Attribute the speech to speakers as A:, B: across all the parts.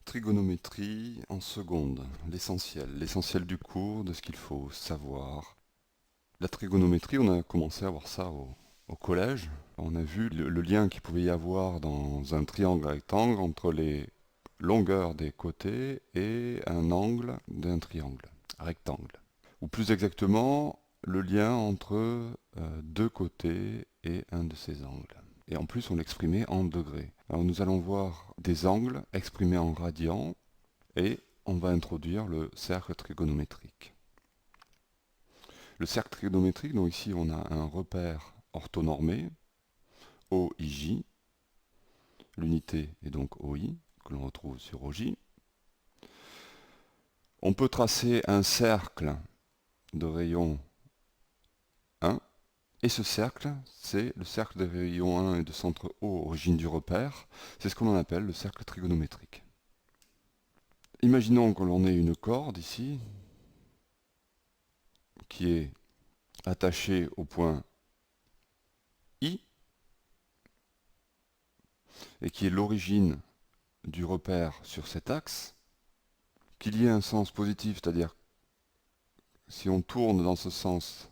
A: Trigonométrie en seconde, l'essentiel du cours, de ce qu'il faut savoir. La trigonométrie, on a commencé à voir ça au collège. On a vu le lien qu'il pouvait y avoir dans un triangle rectangle entre les longueurs des côtés et un angle d'un triangle rectangle. Ou plus exactement, le lien entre deux côtés et un de ces angles. Et en plus, on l'exprimait en degrés. Alors nous allons voir des angles exprimés en radians et on va introduire le cercle trigonométrique. Le cercle trigonométrique, donc ici on a un repère orthonormé, OIJ, l'unité est donc OI, que l'on retrouve sur OJ. On peut tracer un cercle de rayon 1, et ce cercle, c'est le cercle de rayon 1 et de centre O, origine du repère, c'est ce qu'on appelle le cercle trigonométrique. Imaginons que l'on ait une corde ici, qui est attachée au point I, et qui est l'origine du repère sur cet axe, qu'il y ait un sens positif, c'est-à-dire si on tourne dans ce sens,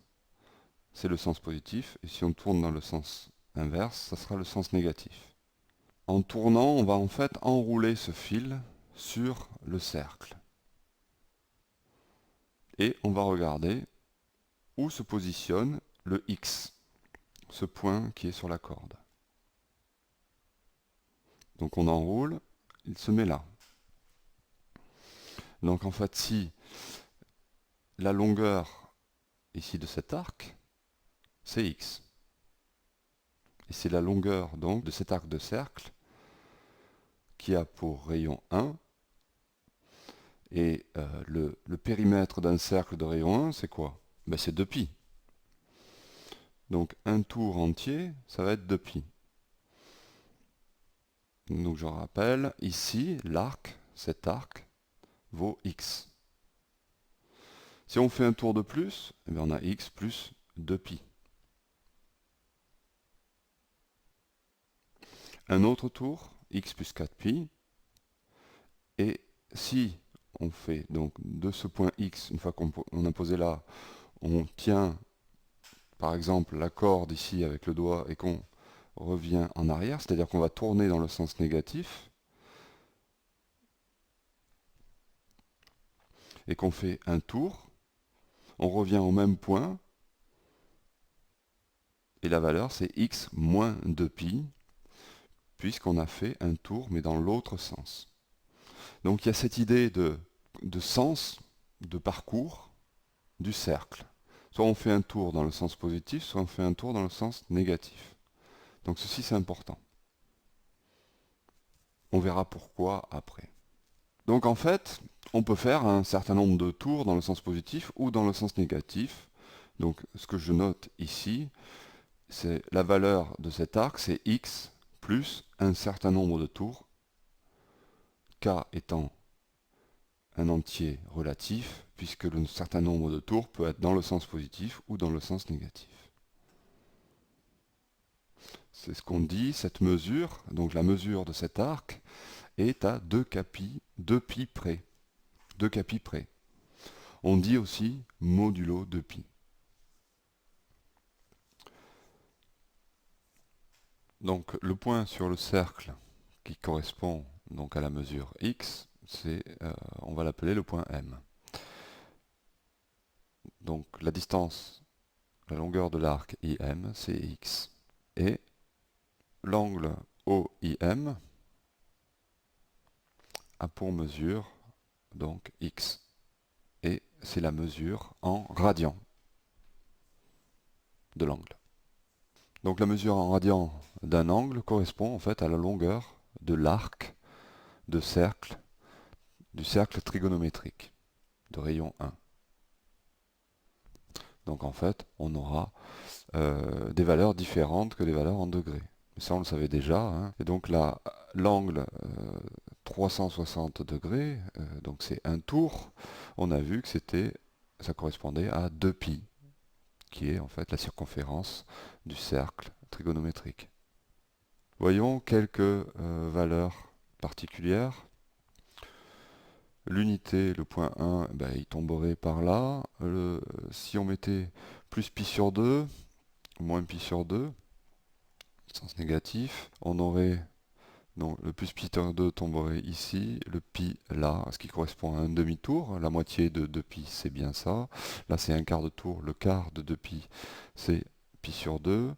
A: c'est le sens positif, et si on tourne dans le sens inverse, ça sera le sens négatif. En tournant, on va en fait enrouler ce fil sur le cercle. Et on va regarder où se positionne le X, ce point qui est sur la corde. Donc on enroule, il se met là. Donc en fait, si la longueur ici de cet arc, c'est X, et c'est la longueur donc de cet arc de cercle qui a pour rayon 1, et le périmètre d'un cercle de rayon 1, c'est quoi? Ben, c'est 2π. Donc un tour entier, ça va être 2π. Donc je rappelle, ici, l'arc, cet arc, vaut x. Si on fait un tour de plus, eh bien on a x plus 2π. Un autre tour, x plus 4π. Et si on fait donc de ce point x, une fois qu'on a posé là, on tient par exemple la corde ici avec le doigt et qu'on revient en arrière, c'est-à-dire qu'on va tourner dans le sens négatif, et qu'on fait un tour, on revient au même point, et la valeur c'est x moins 2π, puisqu'on a fait un tour, mais dans l'autre sens. Donc il y a cette idée de sens, de parcours du cercle. Soit on fait un tour dans le sens positif, soit on fait un tour dans le sens négatif. Donc ceci c'est important. On verra pourquoi après. Donc en fait, on peut faire un certain nombre de tours dans le sens positif ou dans le sens négatif. Donc ce que je note ici, c'est la valeur de cet arc, c'est x plus un certain nombre de tours, k étant un entier relatif, puisque le certain nombre de tours peut être dans le sens positif ou dans le sens négatif. C'est ce qu'on dit, cette mesure, donc la mesure de cet arc, est à 2π près. 2π près. On dit aussi modulo 2π. Donc le point sur le cercle qui correspond donc à la mesure x, on va l'appeler le point M. Donc la distance, la longueur de l'arc IM, c'est x. Et l'angle OIM a pour mesure donc x. Et c'est la mesure en radians de l'angle. Donc la mesure en radians d'un angle correspond en fait à la longueur de l'arc de cercle, du cercle trigonométrique de rayon 1. Donc en fait, on aura des valeurs différentes que des valeurs en degrés. Mais ça, on le savait déjà. Hein. Et donc là, l'angle 360 degrés, donc c'est un tour, on a vu que ça correspondait à 2π, qui est en fait la circonférence du cercle trigonométrique. Voyons quelques valeurs particulières. L'unité, le point 1, ben, il tomberait par là. Si on mettait plus pi sur 2, moins pi sur 2, sens négatif, on aurait, donc le plus pi sur 2 tomberait ici, le pi là, ce qui correspond à un demi-tour. La moitié de 2 pi, c'est bien ça. Là, c'est un quart de tour. Le quart de 2 pi, c'est pi sur 2,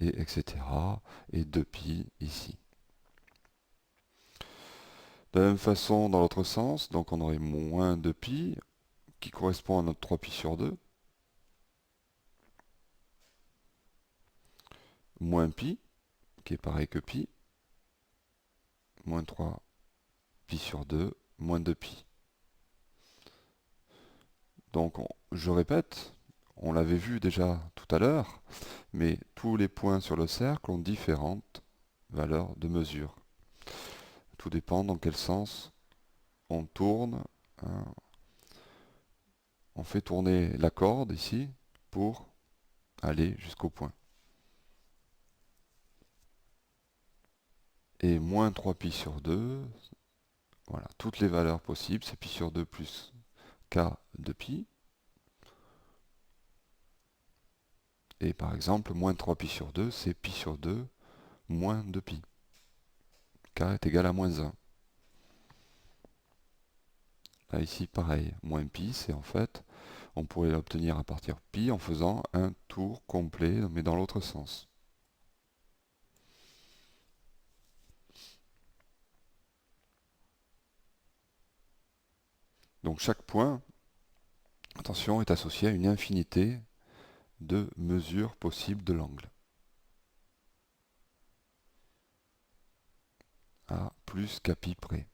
A: et etc. Et 2 pi ici. De la même façon, dans l'autre sens, donc on aurait moins 2pi, qui correspond à notre 3pi sur 2, moins pi, qui est pareil que pi, moins 3pi sur 2, moins 2pi. Donc, je répète, on l'avait vu déjà tout à l'heure, mais tous les points sur le cercle ont différentes valeurs de mesure. Tout dépend dans quel sens on tourne, hein. On fait tourner la corde ici pour aller jusqu'au point. Et moins 3pi sur 2, voilà, toutes les valeurs possibles, c'est pi sur 2 plus k de pi. Et par exemple, moins 3pi sur 2, c'est pi sur 2 moins 2pi. K est égal à moins 1. Là, ici, pareil, moins pi, c'est en fait, on pourrait l'obtenir à partir de pi en faisant un tour complet, mais dans l'autre sens. Donc chaque point, attention, est associé à une infinité de mesures possibles de l'angle. À plus qu'à pi près.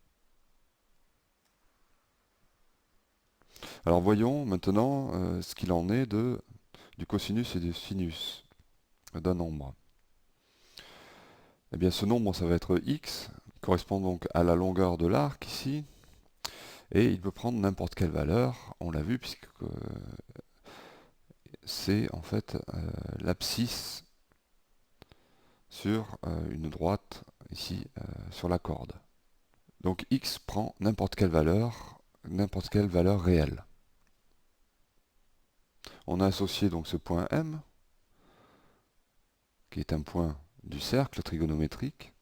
A: Alors voyons maintenant ce qu'il en est du cosinus et du sinus d'un nombre. Eh bien ce nombre, ça va être x, correspond donc à la longueur de l'arc ici, et il peut prendre n'importe quelle valeur, on l'a vu, puisque c'est en fait l'abscisse sur une droite ici sur la corde. Donc x prend n'importe quelle valeur réelle. On a associé donc ce point M, qui est un point du cercle trigonométrique.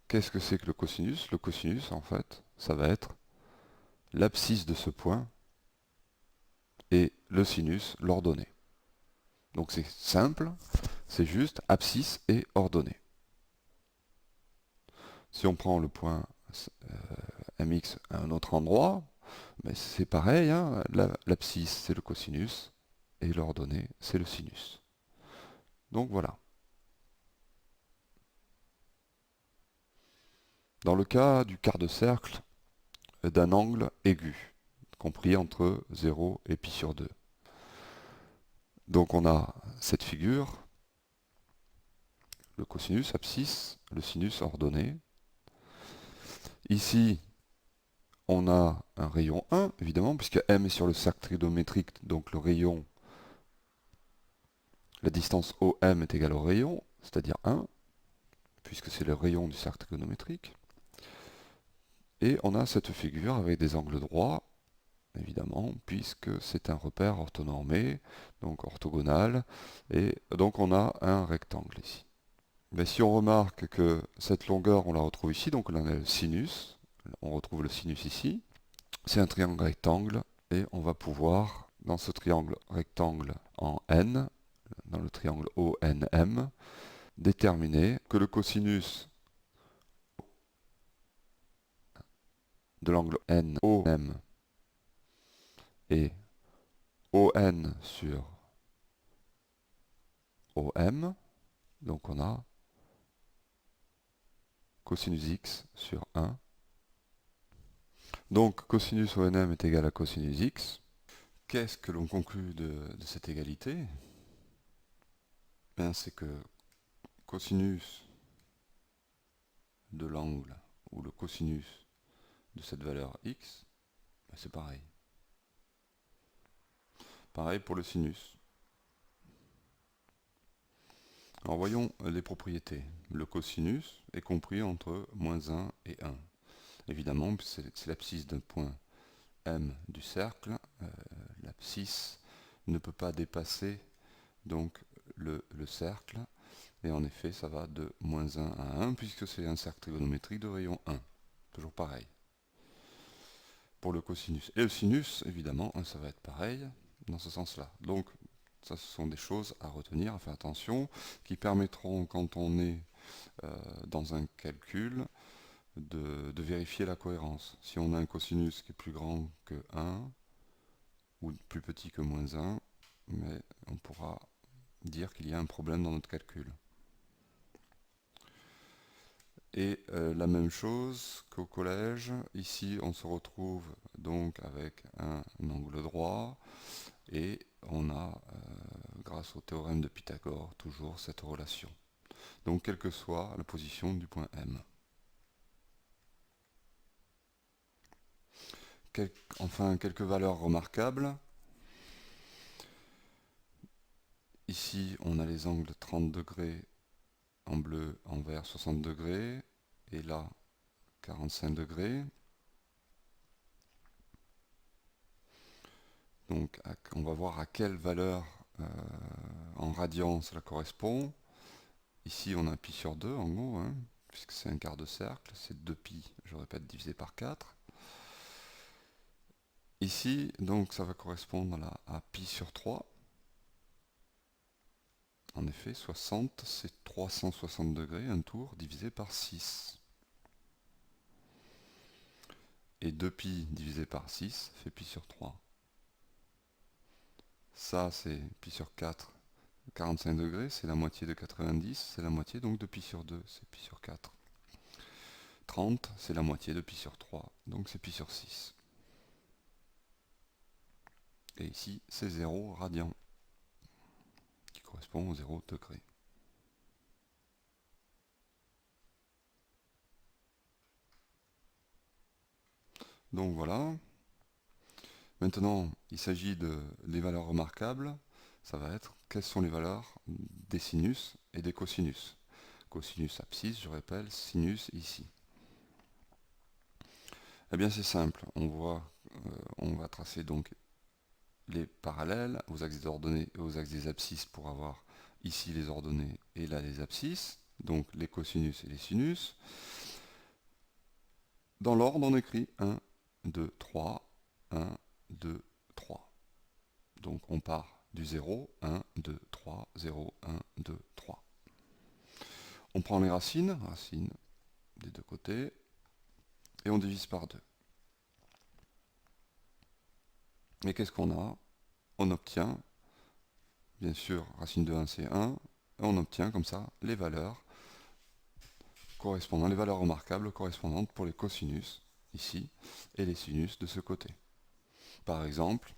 A: Qu'est-ce que c'est que le cosinus? Le cosinus, en fait, ça va être l'abscisse de ce point et le sinus, l'ordonnée. Donc c'est simple, c'est juste abscisse et ordonnée. Si on prend le point mx à un autre endroit, mais c'est pareil, hein, l'abscisse c'est le cosinus et l'ordonnée c'est le sinus. Donc voilà. Dans le cas du quart de cercle d'un angle aigu, compris entre 0 et pi sur 2. Donc on a cette figure, le cosinus abscisse, le sinus ordonnée. Ici, on a un rayon 1, évidemment, puisque M est sur le cercle trigonométrique, donc le rayon, la distance OM est égale au rayon, c'est-à-dire 1, puisque c'est le rayon du cercle trigonométrique. Et on a cette figure avec des angles droits, évidemment, puisque c'est un repère orthonormé, donc orthogonal, et donc on a un rectangle ici. Mais si on remarque que cette longueur, on la retrouve ici, donc on a le sinus, on retrouve le sinus ici, c'est un triangle rectangle, et on va pouvoir, dans ce triangle rectangle en N, dans le triangle ONM, déterminer que le cosinus de l'angle NOM est ON sur OM, donc on a cosinus x sur 1. Donc cosinus ONM est égal à cosinus x. Qu'est-ce que l'on conclut de cette égalité? Ben, c'est que cosinus de l'angle ou le cosinus de cette valeur x, ben c'est pareil. Pareil pour le sinus. Alors voyons les propriétés. Le cosinus est compris entre moins 1 et 1. Évidemment, c'est l'abscisse d'un point M du cercle, l'abscisse ne peut pas dépasser donc le cercle, et en effet ça va de moins 1 à 1 puisque c'est un cercle trigonométrique de rayon 1. Toujours pareil pour le cosinus. Et le sinus, évidemment, ça va être pareil dans ce sens-là. Donc ça, ce sont des choses à retenir, à faire attention, qui permettront, quand on est dans un calcul, de vérifier la cohérence. Si on a un cosinus qui est plus grand que 1, ou plus petit que moins 1, mais on pourra dire qu'il y a un problème dans notre calcul. Et la même chose qu'au collège, ici on se retrouve donc avec un angle droit, et on a, grâce au théorème de Pythagore, toujours cette relation. Donc quelle que soit la position du point M. Enfin, quelques valeurs remarquables. Ici, on a les angles 30 degrés en bleu, en vert 60 degrés, et là 45 degrés. Donc on va voir à quelle valeur en radians cela correspond. Ici on a pi sur 2 en gros, hein, puisque c'est un quart de cercle, c'est 2pi, je répète, divisé par 4. Ici, donc ça va correspondre à pi sur 3. En effet, 60, c'est 360 degrés, un tour, divisé par 6. Et 2pi divisé par 6 fait pi sur 3. Ça, c'est pi sur 4, 45 degrés, c'est la moitié de 90, c'est la moitié donc de pi sur 2, c'est pi sur 4. 30, c'est la moitié de pi sur 3, donc c'est pi sur 6. Et ici, c'est 0 radian, qui correspond au 0 degré. Donc voilà. Maintenant, il s'agit des valeurs remarquables. Ça va être quelles sont les valeurs des sinus et des cosinus. Cosinus abscisse, je répète, sinus ici. Eh bien c'est simple, on va tracer donc les parallèles aux axes des ordonnées et aux axes des abscisses pour avoir ici les ordonnées et là les abscisses, donc les cosinus et les sinus. Dans l'ordre, on écrit 1, 2, 3, 1, 2, 3. Donc on part du 0, 1, 2, 3, 0, 1, 2, 3. On prend les racines des deux côtés, et on divise par 2. Et qu'est-ce qu'on a? On obtient, bien sûr, racine de 1 c'est 1, et on obtient comme ça les valeurs correspondant, les valeurs remarquables correspondantes pour les cosinus, ici, et les sinus de ce côté. Par exemple,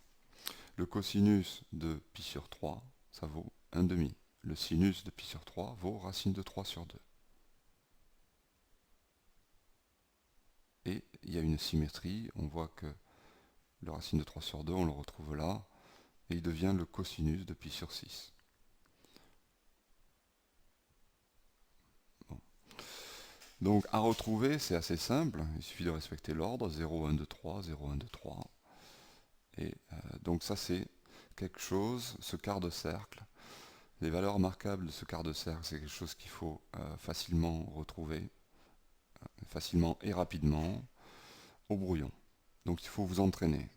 A: le cosinus de pi sur 3, ça vaut 1 demi. Le sinus de pi sur 3 vaut racine de 3 sur 2. Et il y a une symétrie, on voit que le racine de 3 sur 2, on le retrouve là, et il devient le cosinus de pi sur 6. Bon. Donc à retrouver, c'est assez simple, il suffit de respecter l'ordre, 0, 1, 2, 3, 0, 1, 2, 3. Et donc ça c'est quelque chose, ce quart de cercle. Les valeurs remarquables de ce quart de cercle, c'est quelque chose qu'il faut facilement retrouver, facilement et rapidement, au brouillon. Donc il faut vous entraîner.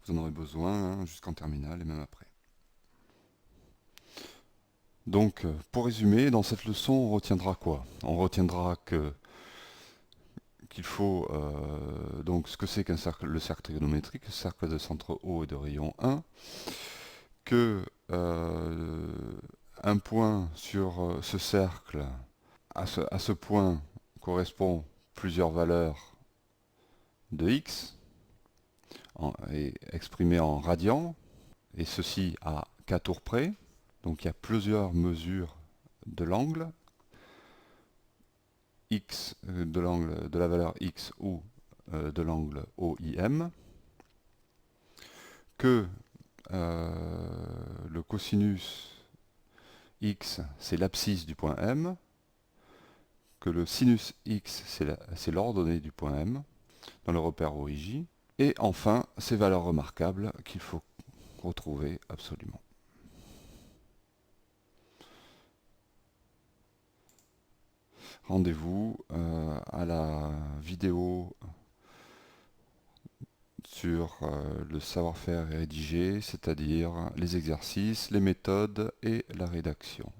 A: Vous en aurez besoin jusqu'en terminale et même après. Donc pour résumer, dans cette leçon, on retiendra quoi? On retiendra qu'il faut donc ce que c'est qu'un cercle, le cercle trigonométrique, cercle de centre O et de rayon 1, que un point sur ce cercle, à ce point correspond plusieurs valeurs de x, et exprimées en radians, et ceci à k tours près. Donc il y a plusieurs mesures de l'angle, x de l'angle de la valeur x ou de l'angle OIM, que le cosinus x c'est l'abscisse du point M, que le sinus x c'est l'ordonnée du point M dans le repère OIJ, Et enfin, ces valeurs remarquables qu'il faut retrouver absolument. Rendez-vous à la vidéo sur le savoir-faire et rédiger, c'est-à-dire les exercices, les méthodes et la rédaction.